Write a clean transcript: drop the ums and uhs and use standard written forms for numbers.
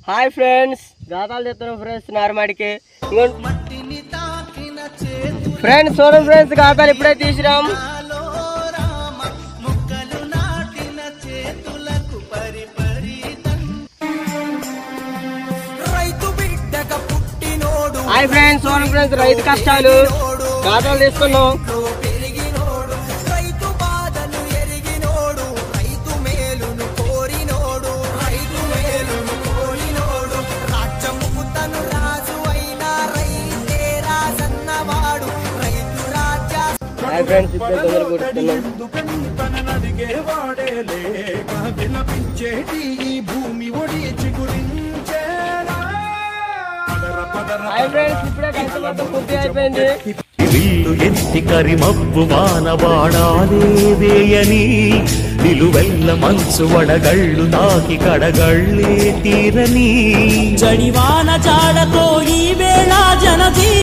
Hi friends, గాతాలు చెప్తున్నాం friends నార్మాడికి. Friends చూడండి friends, గాతాలు ఇప్పుడే తీసిరాం. హాయ్ ఫ్రెండ్స్, చూడండి ఫ్రెండ్స్, రైతు కష్టాలు గాతాలు తీసుకున్నాం. హాయ్ ఫ్రెండ్స్, ఇప్పుడే తొందర కూర్చున్నాం. హాయ్ ఫ్రెండ్స్, ఇప్పుడే కష్టం మొత్తం పూర్తి అయిపోయింది. విల్లు ఎత్తి కరిమబ్బు వానవాడాలే వేయని నిలువెల్ల మంచు వడగళ్ళు తాకి కడగళ్ళే తీరని జడివాన జాడతో